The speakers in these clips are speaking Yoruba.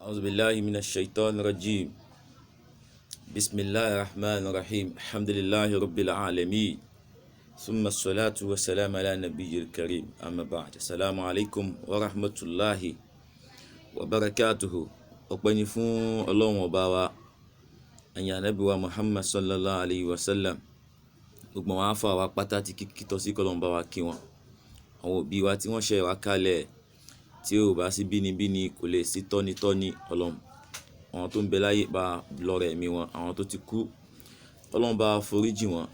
أعوذ بالله من الشيطان الرجيم. بسم الله الرحمن الرحيم. الحمد لله رب العالمين. ثم الصلاة والسلام على نبي الكريم. أما بعد. السلام عليكم ورحمة الله وبركاته. ọpẹ́ ni fún Ọlọ́run ọba wa, ẹ̀yìn Ànábì wa Muhammad sallallahu alayhi wa sallam. Gbogbo wọn afa wa pátá tí kíkí tọ́ sí kọ́lọ́run bá wa kí wọn. Àwọn òbí wa tí wọ́n ṣe wá kalẹ̀, tí ó bá sí bínibíni kò lè sí tọ́nitọ́ni Ọlọ́run. Àwọn tó ń bẹ láyé bá lọ́rẹ̀ ẹ̀mí wọn, àwọn tó ti kú Ọlọ́run bá foríjì wọn,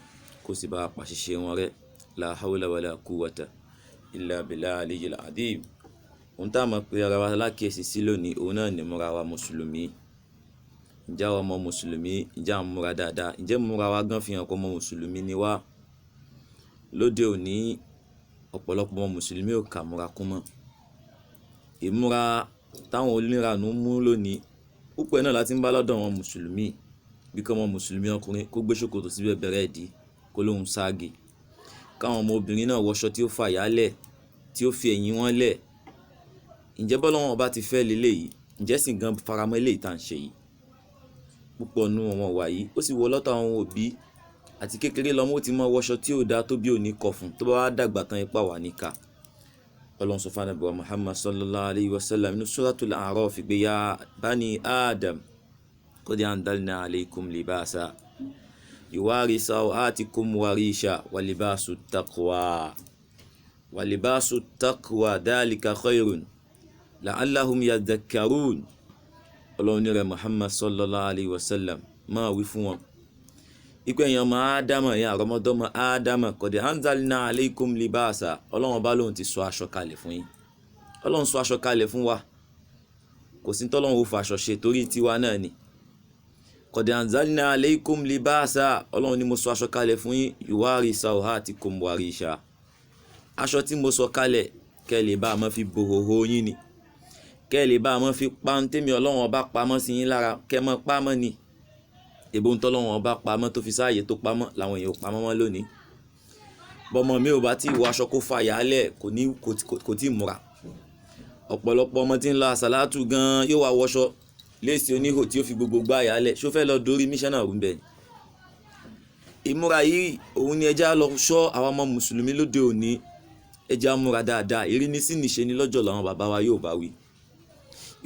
kó sì bá pàṣẹṣe wọn rẹ́. La hawla wala quwwata illa billahi aliyyil azim. Ohun tá a mọ̀ pé ara wa lákèésí sí lónìí, òun náà ni múra wa mùsùlùmí. Ǹjẹ́ àwọn ọmọ mùsùlùmí, ǹjẹ́ àwọn múra dáadáa? Ǹjẹ́ múra wa gan fi hàn pé ọmọ mùsùlùmí ni wá? Lóde òní, ọ̀pọ̀lọpọ̀ ọmọ mùsùlùmí ò kà múra kún mọ́. Ìmúra táwọn oníranú mú lónìí, púpọ̀ náà láti ń bá lọ́dọ̀ àwọn mùsùlùmí. Bí kọ́ ọmọ mùsùlùmí ọkùnrin kó gbé ṣòkòtò síbẹ̀ bẹ̀rẹ̀ ìdí, kó lóhun ságì. Káwọn ọmọ obìnrin náà wọṣọ tí ó fà yálẹ̀, tí ó fi ẹ̀yìn wọn lẹ̀. Ǹjẹ́ bọ́lọ́run bá ti fẹ́ leléyìí? Ǹjẹ́ sì gan faramọ́ eléyìí tá à ń ṣe yìí? Púpọ̀ nú wọn wà yìí, ó sì wọ lọ́tọ̀ àwọn òbí. Àti kékeré lọ́mọ ó ti mọ wọṣọ tí ò dáa tó bí òní kọ fún, tó bá wá dàgbà tán ipá wà níkà. Ọlọ́run sọ fún Ànábì wa Muhammad sallallahu alayhi wa sallam nínú suratul A'raf pé ya bani Adam qad anzalna alaykum libasa yuwari sawatikum warisha wa libasu taqwa dhalika khayrun la'allahum yadhakkarun. Ọlọ́run ní rẹ̀ Muhammad sallallahu alayhi wa sallam máa wí fún wọn ipe èèyàn ọmọ Ádámà, èèyàn àrọ́mọdọ́mọ Ádámà, qad anzalna alaykum libasa. Ọlọ́run bá lóhun ti sọ aṣọ kalẹ̀ fún yín. Ọlọ́run sọ aṣọ kalẹ̀ fún wa, kò sí tọ́lọ́run ó fa aṣọ ṣe torí tiwa náà ni. Qad anzalna alaykum libasa. Ọlọ́run ní mo sọ aṣọ kalẹ̀ fún yín, yuwari sawatikum warisha. Aṣọ tí mo sọ kalẹ̀ kẹ́ lè bá máa fi bòhòhò yín ni, kẹ́ lè bá máa fi pa ń tèmi Ọlọ́run ọba pamọ́ sí yín lára, kẹ́ mọ́ pamọ́ ni. Èbó ń tọ́lọ́run ọba pamọ́ tó fi sáàyè tó pamọ́ làwọn èèyàn ò pamọ́ mọ́ lónìí. Bọ́mọ mi ò bá tí wọ aṣọ kó fa yálẹ̀ kò tí múra. Ọ̀pọ̀lọpọ̀ ọmọ tí ń lọ àsàlátù gan yóò wá wọṣọ léèsì oníhò tí ó fi gbogbo gbá yálẹ̀, ṣó fẹ́ lọ dórí míṣánná rú bẹ́ẹ̀ ni. Ìmúra yìí òun ni ẹja lọ ṣọ́ àwọn ọmọ mùsùlùmí lóde òní. Ẹja múra dáadáa, ìrínisí nìṣe ni lọ́jọ́ làwọn bàbá wa yóò bá wí.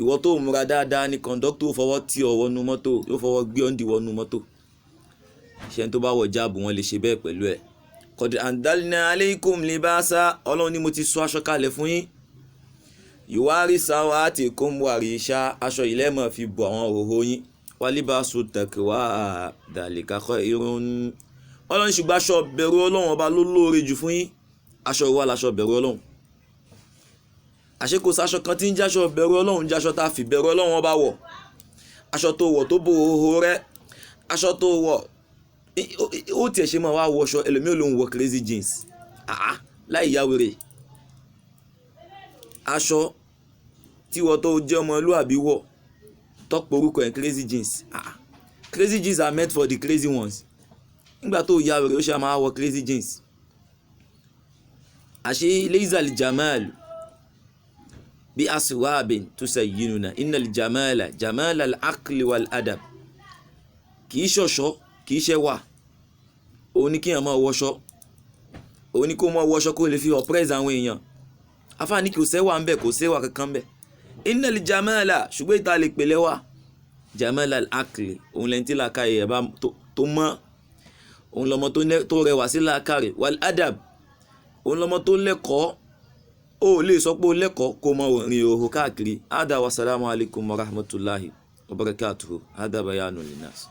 Ìwọ tó múra dáadáa ni kọ̀ńdọ́tọ̀ fọwọ́ tí ọ wọnú mọ́tò, yóò fọwọ́ gbé ọ́ndì wọnú mọ́tò. Ṣé tó bá wọ jáàbù wọn lè ṣe bẹ́ẹ̀ pẹ̀lú ẹ̀. Qad anzalna alaykum libasa. Ọlọ́run ní mo ti sọ aṣọ kalẹ̀ fún yín. Yuwari sawatikum warisha. Aṣọ ilẹ̀ máa fi bò àwọn òhò yín. Wa libasu taqwa dhalika khayrun. Ọlọ́run ṣùgbọ́n aṣọ bẹ̀rù Ọlọ́run ọba ló lóore jù fún yín. Aṣọ ìwà laṣọ bẹ̀rù Ọlọ́run. Àṣé kò sáṣọ kan tí ń jáṣọ bẹ̀rù Ọlọ́run, jáṣọ tá a fi bẹ̀rù Ọlọ́run ọba wọ̀. Aṣọ tó wọ̀ tó bo òhò rẹ̀, aṣọ tó wọ̀ ó tiẹ̀ ṣe máa wá wọṣọ, ẹlòmíì ló ń wọ crazy jeans láì yá wèrè. Aṣọ tí wọ́n tó jẹ́ ọmọlúàbí wọ̀ tọ́pọ̀ orúkọ ẹ̀ crazy jeans. Crazy jeans are meant for the crazy ones. Nígbà tó yá wèrè ó ṣe máa wọ crazy jeans. Àṣé leizal jamal bí aswabin tusayyinuna innal jamala jamala al-aqli wal adab. Kì í ṣọ̀ṣọ́, kì í ṣe wà. Òun ni kí èèyàn máa wọṣọ, òun ni kó máa wọṣọ kó lè fi oppress àwọn èèyàn. Àfáàní kò sẹ́wà ń bẹ̀, kò sẹ́wà kankan bẹ̀. Innal jamala, ṣùgbọ́n ìta lè pèlè wà. Jamala al-aqli, òun lẹ́ni tí làákàyè ẹ̀ bá tó mọ́. Òun lọmọ tó rẹwà sí làákàrè. Wal adab, òun lọmọ tó lẹ́kọ̀ọ́. Ó lè sọ pé ó lẹ́kọ̀ọ́ kó mọ rìn òhò káàkiri. Hada wa salamu alaykum wa rahmatullahi wa barakatuhu. Hada bayanu linnas.